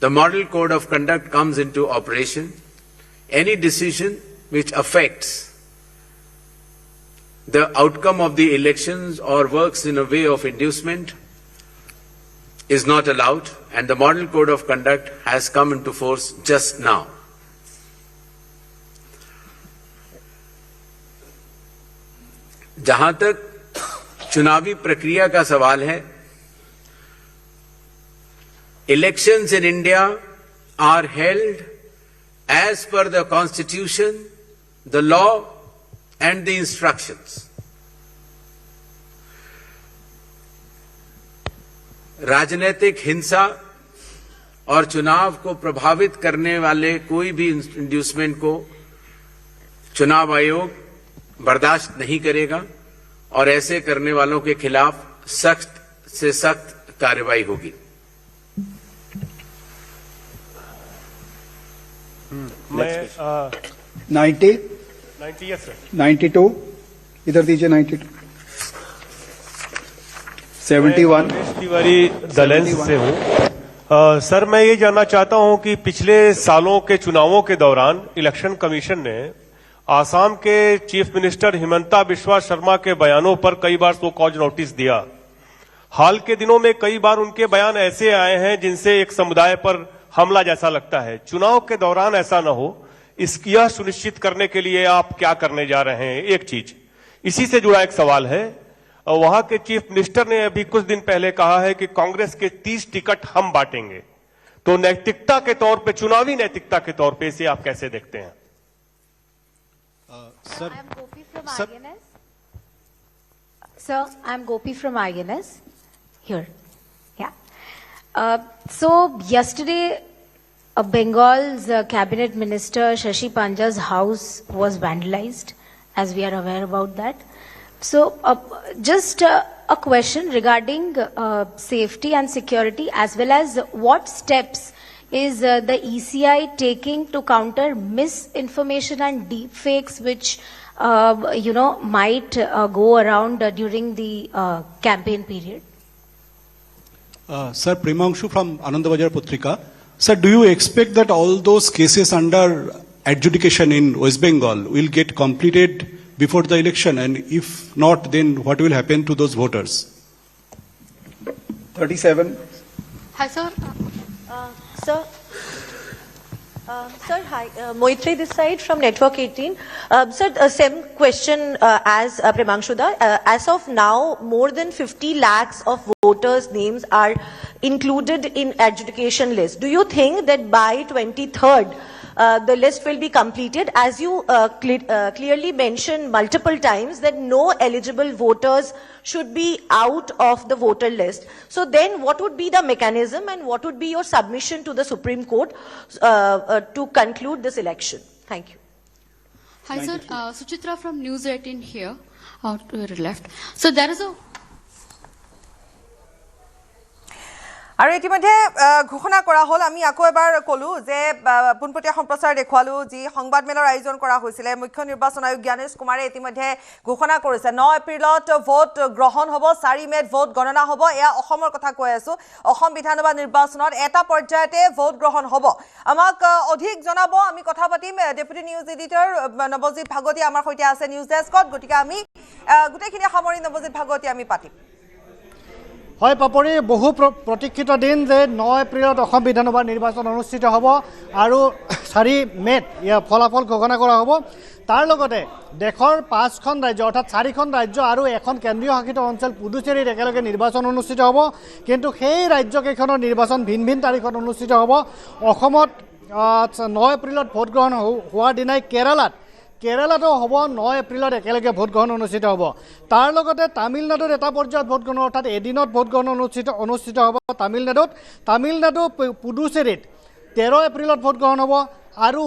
the Model Code of Conduct comes into operation, any decision which affects the outcome of the elections or works in a way of inducement is not allowed, and the Model Code of Conduct has come into force just now. जहां तक चुनावी प्रक्रिया का सवाल है, elections in India are held as per the Constitution, the law and the instructions. राजनीतिक हिंसा और चुनाव को प्रभावित करने वाले कोई भी इंड्यूसमेंट को चुनाव आयोग बर्दाश्त नहीं करेगा और ऐसे करने वालों के खिलाफ सख्त से सख्त कार्रवाई होगी। मैं 90 यस सर, 92 इधर दीजिए, 92 71 तिवारी दलेंस से हूँ। सर, मैं ये जानना चाहता हूँ कि पिछले सालों के चुनावों के दौरान इलेक्शन कमीशन ने आसाम के चीफ मिनिस्टर हिमंता बिस्वा शर्मा के बयानों पर कई बार सो कॉज नोटिस दिया। हाल के दिनों में कई बार उनके बयान ऐसे आए हैं जिनसे एक समुदाय पर हमला जैसा लगता है। चुनाव के दौरान ऐसा न हो, यह सुनिश्चित करने के लिए आप क्या करने जा रहे हैं? एक चीज इसी से जुड़ा एक सवाल है, वहां के चीफ मिनिस्टर ने अभी कुछ दिन पहले कहा है कि कांग्रेस के 30 टिकट हम बांटेंगे, तो नैतिकता के तौर पे, चुनावी नैतिकता के तौर पे इसे आप कैसे देखते हैं? Sir, I'm Gopi from INS. Here. Yeah. So, yesterday, Bengal's cabinet minister Shashi Panja's house was vandalized, as we are aware about that. So, just a question regarding safety and security, as well as what steps is the ECI taking to counter misinformation and deepfakes which might go around during the campaign period? Sir, Primangshu from Anandabajar Putrika. Sir, do you expect that all those cases under adjudication in West Bengal will get completed before the election? And if not, then what will happen to those voters? 37. Hi, sir. Sir, hi. Moitri this side from Network 18. Sir, same question as Primangshuda. As of now, more than 50 lakhs of voters' names are included in adjudication list. Do you think that by 23rd, the list will be completed? As you clearly mentioned multiple times that no eligible voters should be out of the voter list. So then what would be the mechanism and what would be your submission to the Supreme Court to conclude this election? Thank you. Hi, sir. Suchitra from News 18 here, out to your left. So there is a আৰু ইতিমধ্যে ঘোষণা কৰা হ'ল আমি আকৌ এবাৰ ক'লো যে পোনপটীয়া সম্প্ৰচাৰ দেখুৱালো যি সংবাদমেলৰ আয়োজন কৰা হৈছিল মুখ্য নিৰ্বাচন আয়োগ জ্ঞানেশ কুমাৰে ইতিমধ্যে ঘোষণা কৰিছে 9 এপ্ৰিলত ভোট গ্ৰহণ হ'ব 4 মেত ভোট গণনা হ'ব এয়া অসমৰ কথা কৈ আছো অসম বিধানসভা নিৰ্বাচনত এটা পৰ্যায়তে ভোট গ্ৰহণ হ'ব আমাক অধিক জনাব আমি কথা পাতিম deputy news editor Nabajit Bhagawati আমাৰ সৈতে আছে নিউজ ডেস্কত গতিকে আমি গোটেইখিনি সামৰি নৱজিত ভাগৱতী আমি পাতিম হয় পাপৰি বহু প্ৰতীক্ষিত দিন যে 9 এপ্ৰিলত অসম বিধানসভা নিৰ্বাচন অনুষ্ঠিত হ'ব আৰু 4 মেত ইয়াৰ ফলাফল ঘোষণা কৰা হ'ব তাৰ লগতে দেশৰ 5খন ৰাজ্য অৰ্থাৎ 4খন ৰাজ্য আৰু এখন কেন্দ্ৰীয় শাসিত অঞ্চল পুডুচেৰীত একেলগে নিৰ্বাচন অনুষ্ঠিত হ'ব কিন্তু সেই ৰাজ্যকেইখনৰ নিৰ্বাচন ভিন ভিন তাৰিখত অনুষ্ঠিত হ'ব অসমত 9 এপ্ৰিলত ভোট গ্ৰহণ হোৱাৰ দিনাই কেৰালাতো হ'ব 9 এপ্ৰিলত একেলগে ভোট গ্ৰহণ অনুষ্ঠিত হ'ব তাৰ লগতে তামিলনাডুৰ এটা পৰ্যায়ত ভোট গ্ৰহণ অৰ্থাৎ এদিনত ভোট গ্ৰহণ অনুষ্ঠিত হ'ব তামিলনাডু পুডুচেৰীত 13 এপ্ৰিলত ভোট গ্ৰহণ হ'ব আৰু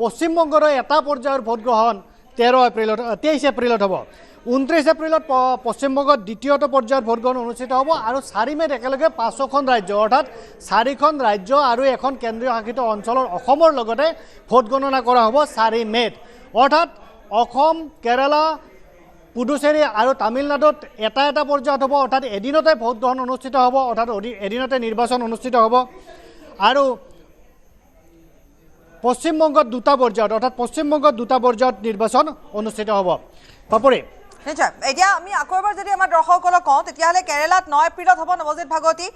পশ্চিমবংগৰ এটা পৰ্যায়ৰ ভোট গ্ৰহণ 23 এপ্ৰিলত হ'ব 29 এপ্ৰিলত পশ্চিমবংগত দ্বিতীয়টো পৰ্যায়ৰ ভোট গ্ৰহণ অনুষ্ঠিত হ'ব আৰু 4 মেত একেলগে 5খন ৰাজ্য অৰ্থাৎ 4খন ৰাজ্য আৰু এখন কেন্দ্ৰীয় শাসিত অঞ্চলৰ অসমৰ লগতে ভোট গণনা কৰা হ'ব 4 মেত অৰ্থাৎ অসম কেৰালা পুডুচেৰী আৰু তামিলনাডুত এটা পৰ্যায়ত হ'ব অৰ্থাৎ এদিনতে ভোট গ্ৰহণ অনুষ্ঠিত হ'ব অৰ্থাৎ এদিনতে নিৰ্বাচন অনুষ্ঠিত হ'ব আৰু পশ্চিমবংগত দুটা পৰ্যায়ত অৰ্থাৎ পশ্চিমবংগত দুটা পৰ্যায়ত নিৰ্বাচন অনুষ্ঠিত হ'ব পাপৰি নিশ্চয় এতিয়া আমি আকৌ এবাৰ যদি আমাৰ দৰ্শকসকলক কওঁ তেতিয়াহ'লে কেৰালাত 9 এপ্ৰিলত হ'ব নৱজিত ভাগৱতী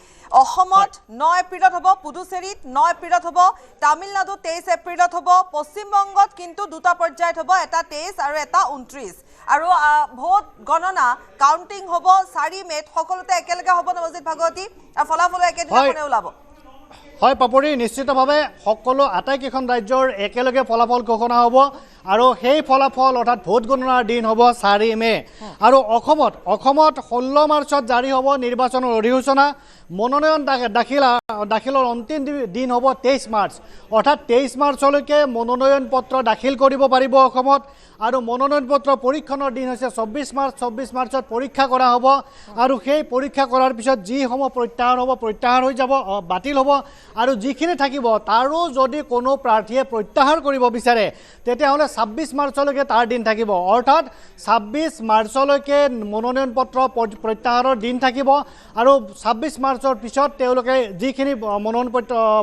অসমত 9 এপ্ৰিলত হ'ব পুডুচেৰীত 9 এপ্ৰিলত হ'ব তামিলনাডুত 23 এপ্ৰিলত হ'ব পশ্চিমবংগত কিন্তু দুটা পৰ্যায়ত হ'ব এটা 23 আৰু এটা 29 আৰু ভোট গণনা কাউণ্টিং হ'ব 4 মেত সকলোতে একেলগে হ'ব নৱজিত ভাগৱতী আৰু ফলাফল একেদিনাখনে ওলাব হয় পাপৰি নিশ্চিতভাৱে সকলো আটাইকেইখন ৰাজ্যৰ একেলগে ফলাফল ঘোষণা হ'ব আৰু সেই ফলাফল অৰ্থাৎ ভোট গণনাৰ দিন হ'ব 4 মে আৰু অসমত 16 মাৰ্চত জাৰি হ'ব নিৰ্বাচনৰ অধিসূচনা মনোনয়ন দাখিলৰ অন্তিম দিন হ'ব 23 মাৰ্চ অৰ্থাৎ 23 মাৰ্চলৈকে মনোনয়ন পত্ৰ দাখিল কৰিব পাৰিব অসমত আৰু মনোনয়ন পত্ৰ পৰীক্ষণৰ দিন হৈছে 24 মাৰ্চত পৰীক্ষা কৰা হ'ব আৰু সেই পৰীক্ষা কৰাৰ পিছত যি সমূহ প্ৰত্যাহাৰ হৈ যাব বাতিল হ'ব আৰু যিখিনি থাকিব তাৰো যদি কোনো প্ৰাৰ্থীয়ে প্ৰত্যাহাৰ কৰিব বিচাৰে তেতিয়াহ'লে 26 মাৰ্চলৈকে তাৰ দিন থাকিব অৰ্থাৎ 26 মাৰ্চলৈকে মনোনয়ন পত্ৰ প্ৰত্যাহাৰৰ দিন থাকিব আৰু 26 মাৰ্চৰ পিছত তেওঁলোকে যিখিনি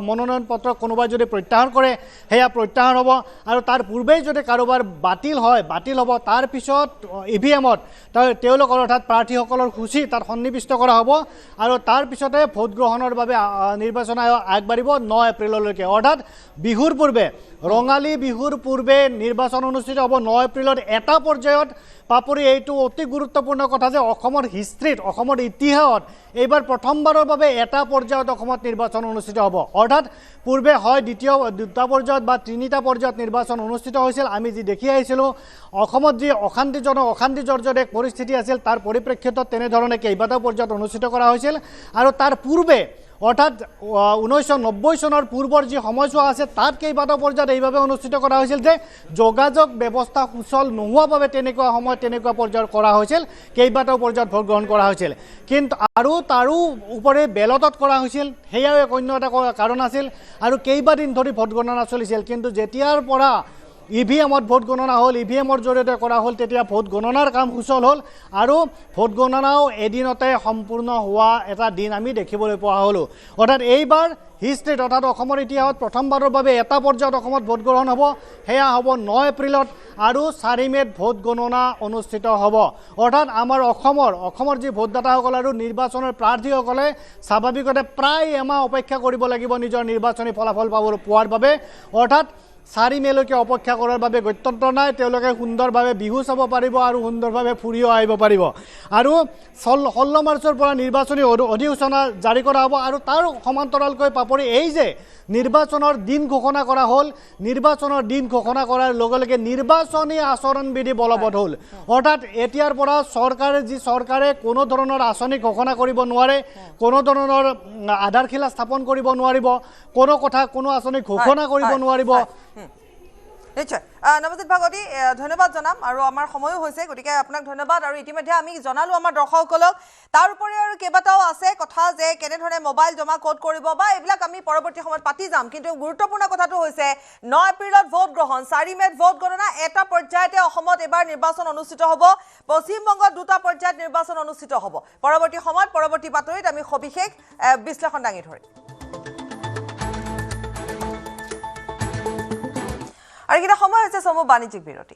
মনোনয়ন পত্ৰ কোনোবাই যদি প্ৰত্যাহাৰ কৰে সেয়া প্ৰত্যাহাৰ হ'ব আৰু তাৰ পূৰ্বেই যদি কাৰোবাৰ বাতিল হ'ব তাৰ পিছত ইভিএমত তেওঁলোকৰ অৰ্থাৎ প্ৰাৰ্থীসকলৰ সূচী তাত সন্নিৱিষ্ট কৰা হ'ব আৰু তাৰ পিছতে ভোট গ্ৰহণৰ বাবে নিৰ্বাচন আয়োগ আগবাঢ়িব 9 এপ্ৰিললৈকে অৰ্থাৎ বিহুৰ পূৰ্বে ৰঙালী বিহুৰ পূৰ্বে নিৰ্বাচন অনুষ্ঠিত হ'ব 9 এপ্ৰিলত এটা পৰ্যায়ত পাপৰি এইটো অতি গুৰুত্বপূৰ্ণ কথা যে অসমৰ হিষ্ট্ৰীত অসমৰ ইতিহাসত এইবাৰ প্ৰথমবাৰৰ বাবে এটা পৰ্যায়ত অসমত নিৰ্বাচন অনুষ্ঠিত হ'ব অৰ্থাৎ পূৰ্বে হয় দুটা পৰ্যায়ত বা তিনিটা পৰ্যায়ত নিৰ্বাচন অনুষ্ঠিত হৈছিল আমি যি দেখি আহিছিলোঁ অসমত যি অশান্তি জৰ্জৰ পৰিস্থিতি আছিল তাৰ পৰিপ্ৰেক্ষিতত তেনেধৰণে কেইবাটাও পৰ্যায়ত অনুষ্ঠিত কৰা হৈছিল আৰু তাৰ পূৰ্বে অৰ্থাৎ 1990 চনৰ পূৰ্বৰ যি সময়ছোৱা আছে তাত কেইবাটাও পৰ্যায়ত এইভাৱে অনুষ্ঠিত কৰা হৈছিল যে যোগাযোগ ব্যৱস্থা সুচল নোহোৱা বাবে তেনেকুৱা সময়ত তেনেকুৱা পৰ্যায়ত কৰা হৈছিল কেইবাটাও পৰ্যায়ত ভোট গ্ৰহণ কৰা হৈছিল কিন্তু আৰু তাৰো ওপৰে বেলটত কৰা হৈছিল সেয়াও এক অন্য এটা কাৰণ আছিল আৰু কেইবাদিন ধৰি ভোট গণনা চলিছিল কিন্তু যেতিয়াৰ পৰা ইভিএমত ভোট গণনা হ'ল ইভিএমৰ জৰিয়তে কৰা হ'ল তেতিয়া ভোট গণনাৰ কাম সুচল হ'ল আৰু ভোট গণনাও এদিনতে সম্পূৰ্ণ হোৱা এটা দিন আমি দেখিবলৈ পোৱা হ'লোঁ অৰ্থাৎ এইবাৰ হিষ্ট্ৰীত অৰ্থাৎ অসমৰ ইতিহাসত প্ৰথমবাৰৰ বাবে এটা পৰ্যায়ত অসমত ভোট গ্ৰহণ হ'ব সেয়া হ'ব 9 এপ্ৰিলত আৰু 4 মেত ভোট গণনা অনুষ্ঠিত হ'ব অৰ্থাৎ আমাৰ অসমৰ যি ভোটদাতাসকল আৰু নিৰ্বাচনৰ প্ৰাৰ্থীসকলে স্বাভাৱিকতে প্ৰায় এমাহ অপেক্ষা কৰিব লাগিব নিজৰ নিৰ্বাচনী ফলাফল পোৱাৰ বাবে অৰ্থাৎ 4 মেলৈকে অপেক্ষা কৰাৰ বাবে গত্যন্তৰ নাই তেওঁলোকে সুন্দৰভাৱে বিহু চাব পাৰিব আৰু সুন্দৰভাৱে ফুৰিও আহিব পাৰিব আৰু 16 মাৰ্চৰ পৰা নিৰ্বাচনী অধিসূচনা জাৰি কৰা হ'ব আৰু তাৰ সমান্তৰালকৈ পাপৰি এই যে নিৰ্বাচনৰ দিন ঘোষণা কৰা হ'ল নিৰ্বাচনৰ দিন ঘোষণা কৰাৰ লগে লগে নিৰ্বাচনী আচৰণবিধি বলবৎ হ'ল অৰ্থাৎ এতিয়াৰ পৰা চৰকাৰে কোনো ধৰণৰ আঁচনি ঘোষণা কৰিব নোৱাৰে কোনো ধৰণৰ আধাৰশিলা স্থাপন কৰিব নোৱাৰিব কোনো আঁচনি ঘোষণা কৰিব নোৱাৰিব নিশ্চয় নৱজিৎ ভাগৱতী ধন্যবাদ জনাম আৰু আমাৰ সময়ো হৈছে গতিকে আপোনাক ধন্যবাদ আৰু ইতিমধ্যে আমি জনালো আমাৰ দৰ্শকসকলক তাৰ উপৰি আৰু কেইবাটাও আছে কথা যে কেনেধৰণে মোবাইল জমা ক'ত কৰিব বা এইবিলাক আমি পৰৱৰ্তী সময়ত পাতি যাম কিন্তু গুৰুত্বপূৰ্ণ কথাটো হৈছে 9 এপ্ৰিলত ভোট গ্ৰহণ 4 মেত ভোট গণনা এটা পৰ্যায়তে অসমত এবাৰ নিৰ্বাচন অনুষ্ঠিত হ'ব পশ্চিমবংগত দুটা পৰ্যায়ত নিৰ্বাচন অনুষ্ঠিত হ'ব পৰৱৰ্তী সময়ত পৰৱৰ্তী বাতৰিত আমি সবিশেষ বিশ্লেষণ দাঙি ধৰিম আৰু এটা সময় হৈছে সময় বাণিজ্যিক বিৰতি